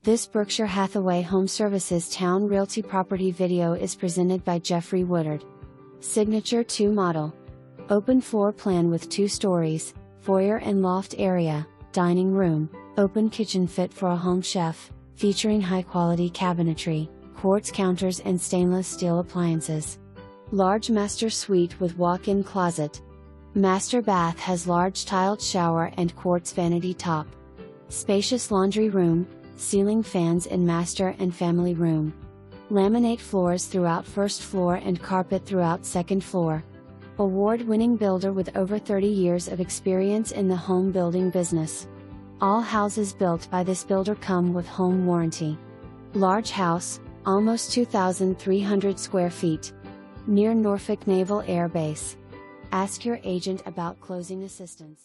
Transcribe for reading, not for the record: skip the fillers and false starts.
This Berkshire Hathaway HomeServices Towne Realty property video is presented by Jeffrey Woodard. Signature 2 model. Open floor plan with 2 stories, foyer and loft area, dining room, open kitchen fit for a home chef, featuring high-quality cabinetry, quartz counters and stainless steel appliances. Large master suite with walk-in closet. Master bath has large tiled shower and quartz vanity top. Spacious laundry room, ceiling fans in master and family room. Laminate floors throughout first floor and carpet throughout second floor. Award-winning builder with over 30 years of experience in the home building business. All houses built by this builder come with home warranty. Large house, almost 2,300 square feet. Near Norfolk Naval Air Base. Ask your agent about closing assistance.